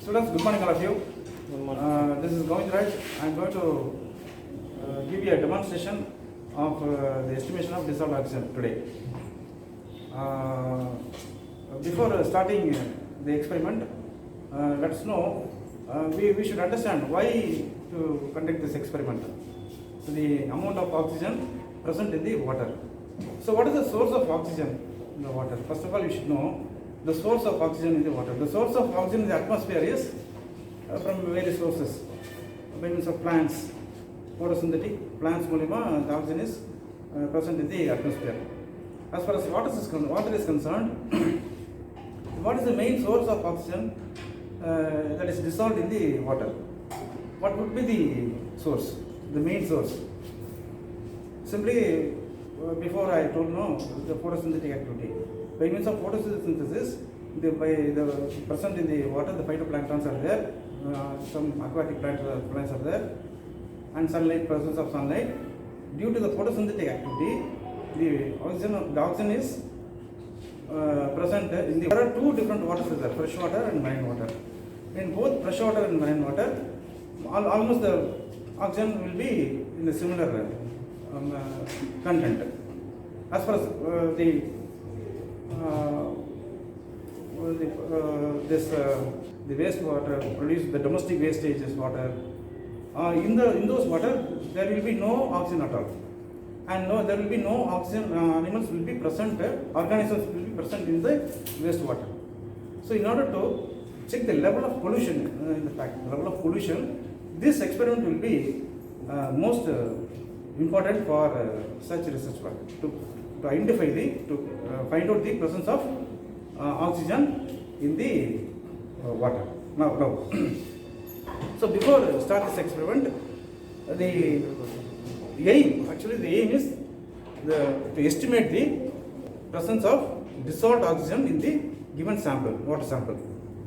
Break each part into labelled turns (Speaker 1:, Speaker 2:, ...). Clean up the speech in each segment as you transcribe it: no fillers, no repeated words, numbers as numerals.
Speaker 1: Students, good morning all of you.
Speaker 2: Good morning.
Speaker 1: This is Govindaraj. I am going to give you a demonstration of the estimation of dissolved oxygen today. Before starting the experiment, let us know we should understand why to conduct this experiment. So the amount of oxygen present in the water. So what is the source of oxygen in the water? First of all, you should know the source of oxygen in the water. The source of oxygen in the atmosphere is from various sources. By means of plants, photosynthetic plants molecular, the oxygen is present in the atmosphere. As far as water is concerned, what is the main source of oxygen that is dissolved in the water? What would be the source, the main source? Simply, before I told no, the photosynthetic activity. By means of photosynthesis, the present in the water, the phytoplanktons are there, some aquatic plants are there, and sunlight, presence of sunlight. Due to the photosynthetic activity, the oxygen is present in the. There are two different waters there, fresh water and marine water. In both fresh water and marine water, almost the oxygen will be in the similar content. As far as the wastewater produced, the domestic wastage is water. In those water, there will be no oxygen at all, and there will be no oxygen. Animals will be present, organisms will be present in the wastewater. So, in order to check the level of pollution, this experiment will be most important for such research work to identify to find out the presence of oxygen in the water. Now, so before start this experiment, the aim is to estimate the presence of dissolved oxygen in the given sample, water sample.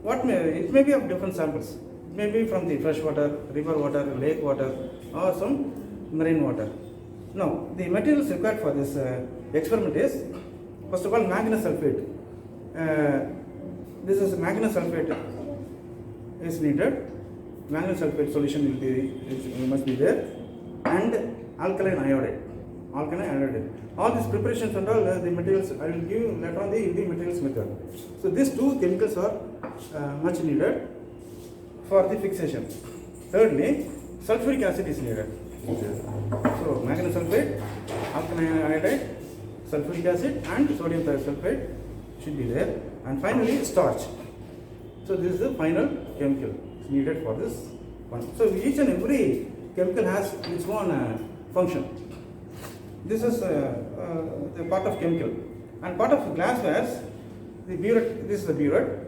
Speaker 1: It may be of different samples. It may be from the fresh water, river water, lake water, or some marine water. Now, the materials required for this experiment is, first of all, manganese sulfate. This is manganese sulfate is needed. Manganese sulfate solution must be there, and alkaline iodide. All these preparations and all the materials I will give later on in the materials method. So these two chemicals are much needed for the fixation. Thirdly, sulfuric acid is needed. So manganese sulfate, alkaline iodide, sulfuric acid, and sodium thiosulfate should be there. And finally, starch. So this is the final chemical needed for this one. So each and every chemical has its own function. This is the part of chemical, and part of glassware. The burette. This is the burette.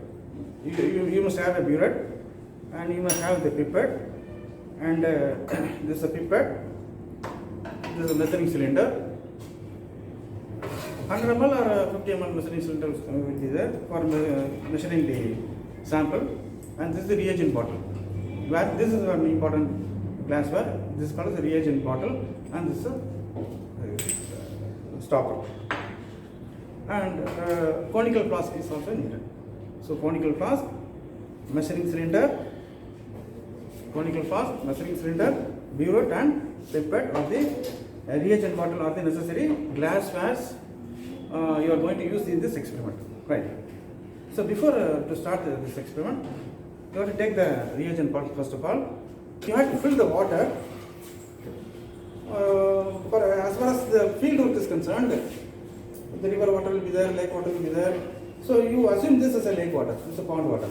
Speaker 1: You must have a burette, and you must have the pipette, and this is a pipette. This is a measuring cylinder. 100 ml or 50 ml measuring cylinder will be there for measuring the sample, and this is the reagent bottle. This is an important glassware. This is called the reagent bottle, and this is a stopper. And conical flask is also needed. So conical flask, measuring cylinder, burette, and pipette of the reagent bottle are the necessary glasswares you are going to use in this experiment, right? So before to start this experiment, you have to take the reagent bottle first of all. You have to fill the water. As far as the field work is concerned, the river water will be there, lake water will be there. So you assume this is a lake water, it's a pond water.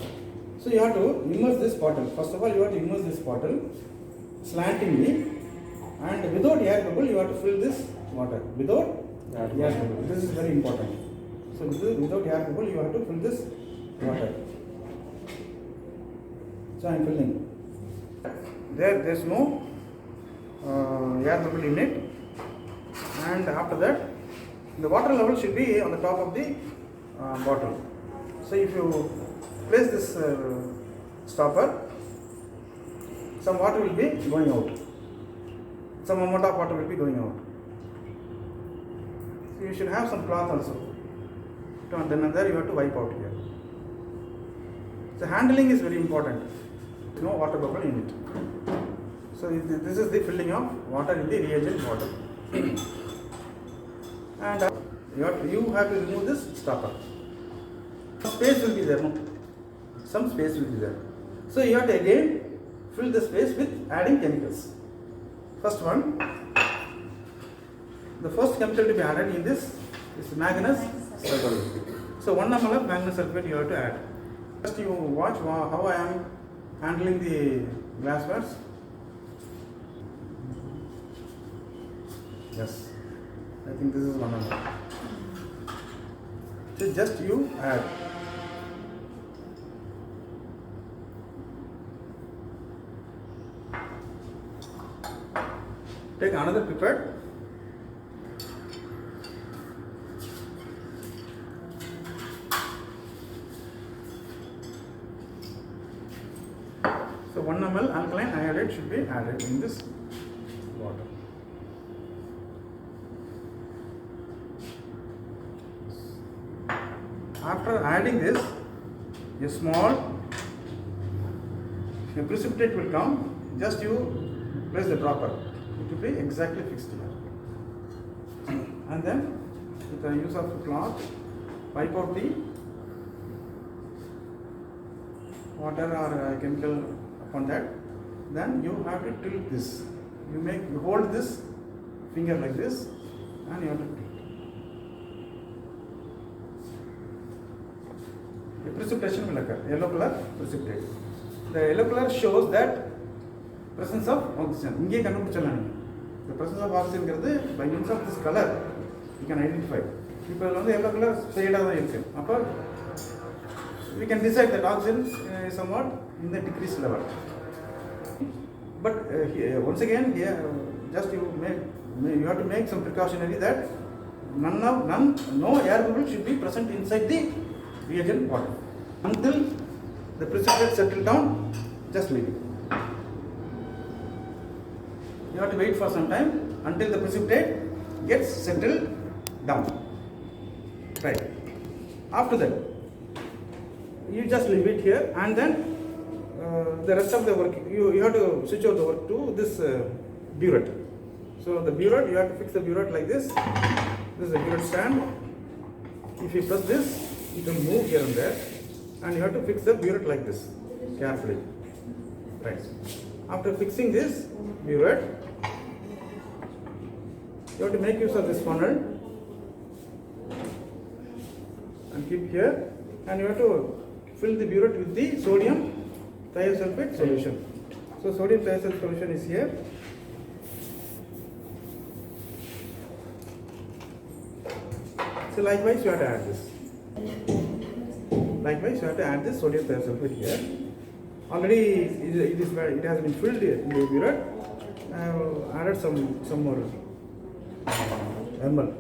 Speaker 1: So you have to immerse this bottle. First of all, you have to immerse this bottle slantingly, and without air bubble, you have to fill this water. Without air bubble. This is very important. So without air bubble, you have to fill this water. So I am filling. There's no air bubble in it, and after that, the water level should be on the top of the bottle. So if you place this stopper, some water will be going out. Some amount of water will be going out. So you should have some cloth also. Then and there you have to wipe out here. So handling is very important. No water bubble in it. So this is the filling of water in the reagent water. And you have to remove this stopper. Space will be there, no? Some space will be there. So you have to again fill the space with adding chemicals. First one, the first chemical to be added in this is manganese sulfate. So 1 ml of manganese sulfate you have to add. First you watch how I am handling the glasswares. Yes, I think this is 1 ml. So just you add. Take another pipette. So 1 ml alkaline iodide should be added in this water. After adding this, a precipitate will come. Just you place the dropper. It will be exactly fixed here. And then with the use of cloth, wipe out the water or chemical upon that. Then you have to tilt this. You hold this finger like this, and you have to tilt. A precipitation will occur. Yellow color precipitate. The yellow color shows that presence of oxygen. The presence of oxygen by means of this color you can identify. People on the yellow color shade of the we can decide that oxygen is somewhat in the decreased level. But once again, just you have to make some precautionary that no air bubble should be present inside the reagent water. Until the precipitate settle down, just leave it. You have to wait for some time until the precipitate gets settled down. Right. After that, you just leave it here, and then the rest of the work, you have to switch out the work to this burette. So the burette, you have to fix the burette like this. This is a burette stand. If you press this, it will move here and there, and you have to fix the burette like this carefully. Right. After fixing this burette, you have to make use of this funnel and keep here, and you have to fill the burette with the sodium thiosulfate solution. So sodium thiosulfate solution is here. So likewise you have to add this. Likewise you have to add this sodium thiosulfate here. Already it has been filled in the burette. I have added some more ml.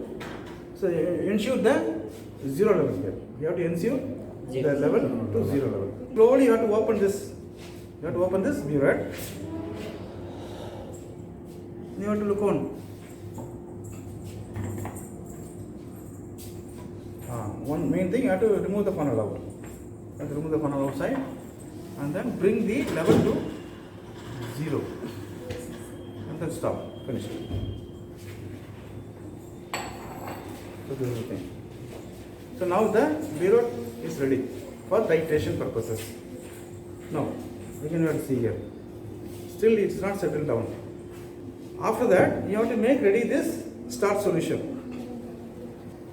Speaker 1: So ensure the zero level here. You have to ensure the level to zero level. Slowly you have to open this. You have to open this burette. You have to look on. One main thing, you have to remove the funnel out. You have to remove the funnel outside, and then bring the level to zero, and then stop. Finish. So this is the thing. So now the burette is ready for titration purposes. Now again you have to see here. Still it is not settled down. After that you have to make ready this starch solution.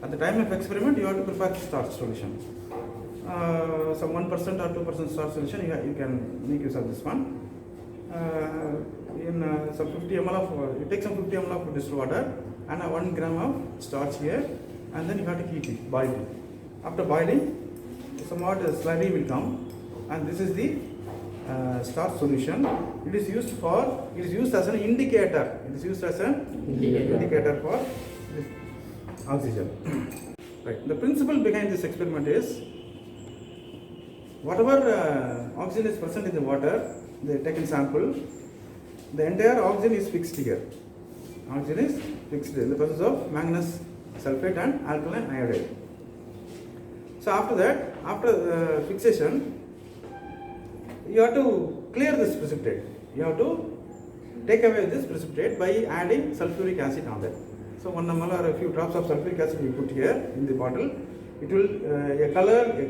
Speaker 1: At the time of experiment you have to prepare the starch solution. Some 1% or 2% starch solution you can make use of this one. In some 50 ml of, you take some 50 ml of distilled water and 1 gram of starch here, and then you have to heat it, boil it. After boiling, somewhat slurry will come, and this is the starch solution. It is used as an indicator. It is used as an indicator for this oxygen. Right. The principle behind this experiment is whatever oxygen is present in the water, they take a sample. The entire oxygen is fixed here. Oxygen is fixed in the presence of manganese sulfate and alkaline iodide. So after that, after fixation, you have to clear this precipitate. You have to take away this precipitate by adding sulfuric acid on that. So 1 ml or a few drops of sulfuric acid we put here in the bottle. It will a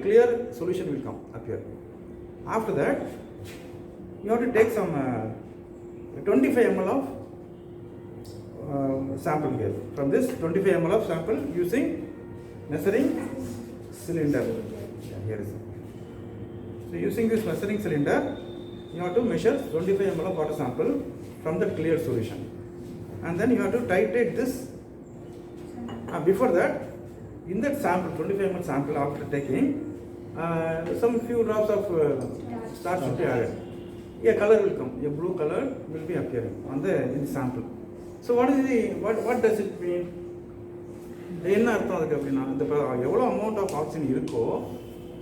Speaker 1: clear solution will come appear. After that, you have to take some 25 ml of sample here. From this 25 ml of sample using measuring cylinder. Here is. So using this measuring cylinder, you have to measure 25 ml of water sample from the clear solution, and then you have to titrate this. Before that, in that sample, 25 ml sample, after taking some few drops of starch should be added. A color will come. A blue color will be appearing on in the sample. So what does it mean? என்ன அர்த்தம் அதுக்கு அப்படின்னா, இந்த எவ்வளோ amount of oxygen இருக்கோ,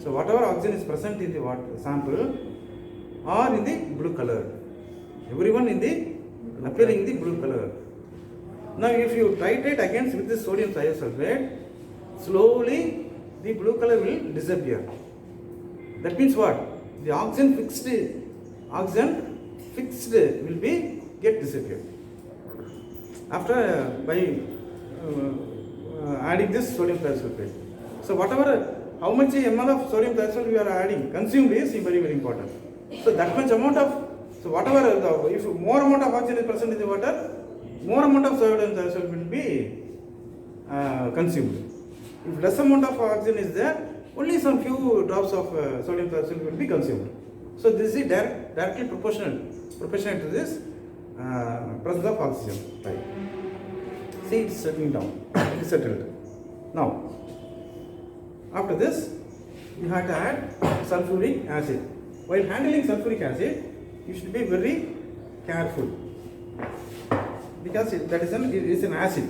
Speaker 1: so whatever oxygen is present in the sample are in the blue color. Everyone in the appearing in the blue color. Now if you titrate against with this sodium thiosulfate, slowly the blue color will disappear. That means what? The oxygen fixed will be get disappeared after by adding this sodium thiosulfate. So whatever, how much ml of sodium thiosulfate we are adding, consumed is very important. So that much amount of, so whatever if more amount of oxygen is present in the water, more amount of sodium thiosulfate will be consumed. If less amount of oxygen is there, only some few drops of sodium thiosulfate will be consumed. So this is directly proportional to this presence of oxygen. Right. See, it's settling down. It is settled. Now, after this, you have to add sulfuric acid. While handling sulfuric acid, you should be very careful because it is an acid.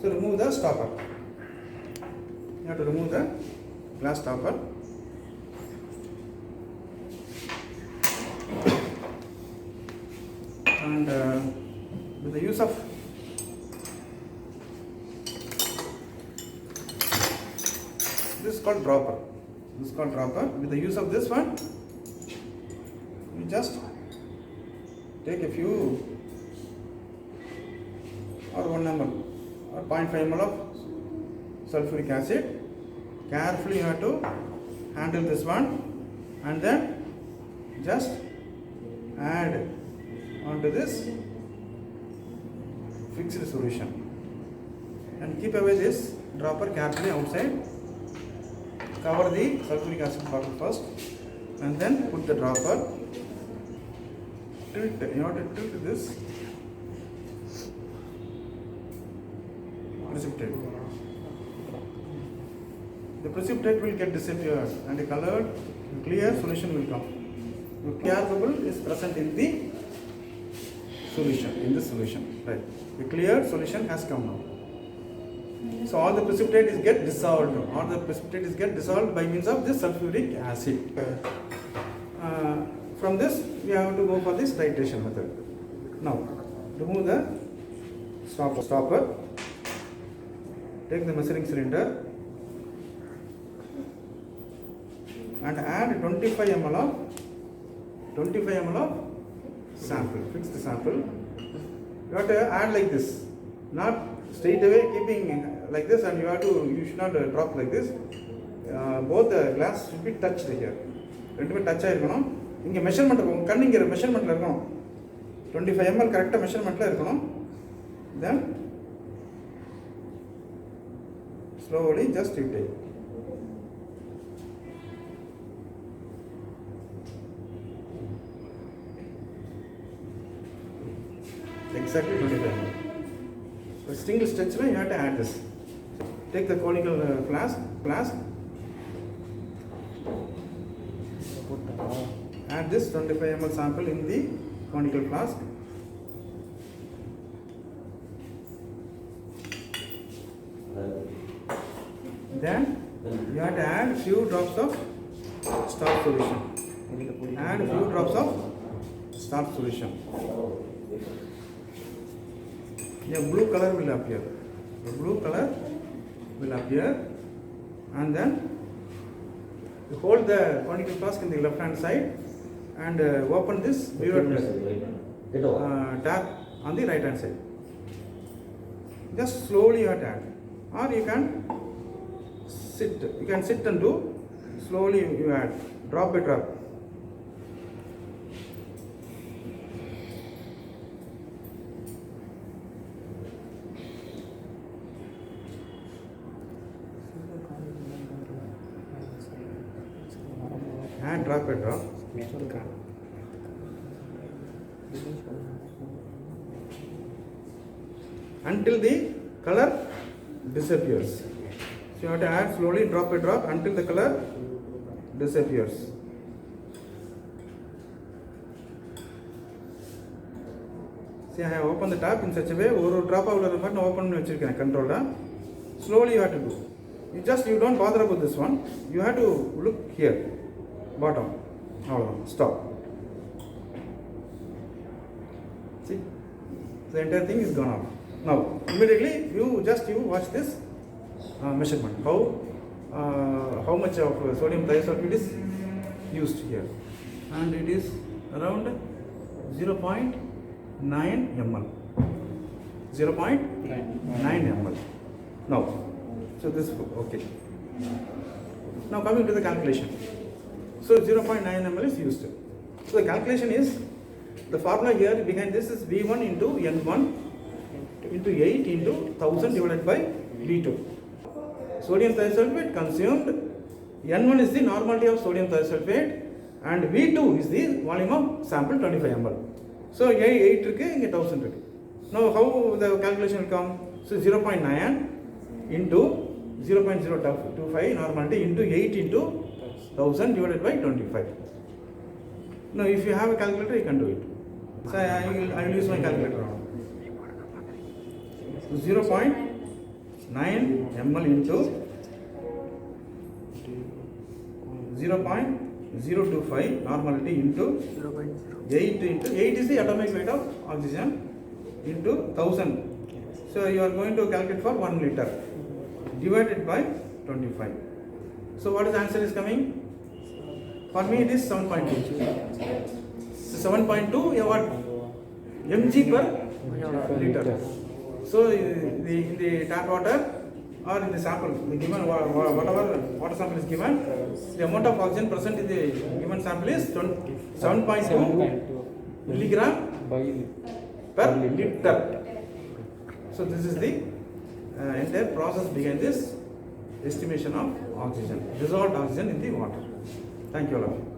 Speaker 1: So remove the stopper. You have to remove the glass stopper. And with the use of this is called dropper. With the use of this one, you just take a few or 1 ml or 0.5 ml of sulfuric acid. Carefully you have to handle this one and then just add onto this fixed solution and keep away this dropper carefully outside. Cover the sulfuric acid bottle first and then put the dropper. Tilt. You have to tilt this precipitate. The precipitate will get disappeared and a colored clear solution will come. The clear bubble is present in the solution, right? The clear solution has come now. So all the precipitate is get dissolved. By means of this sulfuric acid. From this, we have to go for this titration method. Now, remove the stopper. Take the measuring cylinder and add 25 ml of sample. Fix the sample. You have to add like this, not straight away keeping like this, and you should not drop like this. Both the glass should be touched here. ரெண்டுமே touch ஆயிருக்கணும். இங்கே measurement இருக்கும், கண்ணிங்கிற மெஷர்மெண்ட்டில் இருக்கணும். 25 ml கரெக்டாக மெஷர்மெண்ட்டில் இருக்கணும். Then slowly just you take. Exactly 25 ml. A single stretch, you have to add this. Take the conical flask. Add this 25 ml sample in the conical flask. Then you have to add few drops of starch solution. A blue color will appear. And then You hold the conical flask in the left hand side and open this pivot tap on the right hand side. Just slowly you have to add, or you can sit. You can sit and do slowly. You add drop by drop. And drop by drop. Until the color disappears. So you have to add slowly, drop by drop, until the color disappears. See, I have opened the tap in such a way, one drop of water open controller. Slowly you have to do. You don't bother about this one. You have to look here, bottom. Stop. See, the entire thing is gone off. Now, immediately you watch this measurement. How much of sodium thiosulfate is used here, and it is around 0.9 ml. 0.9 ml. Now, so this okay. Now coming to the calculation. So 0.9 ml is used. So the calculation is, the formula here behind this is V1 into N1 into 8 into 1000 divided by V2. Sodium thiosulfate consumed, N1 is the normality of sodium thiosulfate and V2 is the volume of sample 25 ml. So 8 is 1000. Now how the calculation will come? So 0.9 into 0.025 normality into 8 into 1000 divided by 25. Now if you have a calculator, you can do it. So I will use my calculator. 0.9 ml into 0.025 normality into 8 is the atomic weight of oxygen into 1000. So you are going to calculate for 1 liter divided by 25. So what is the answer is coming? For me it is 7.2. 7.2 what? mg per liter. So in the tap water or in the sample, the given whatever water sample is given, the amount of oxygen present in the given sample is 7.2 milligram per liter. So this is the entire process behind this estimation of oxygen, dissolved oxygen in the water. Thank you all of you.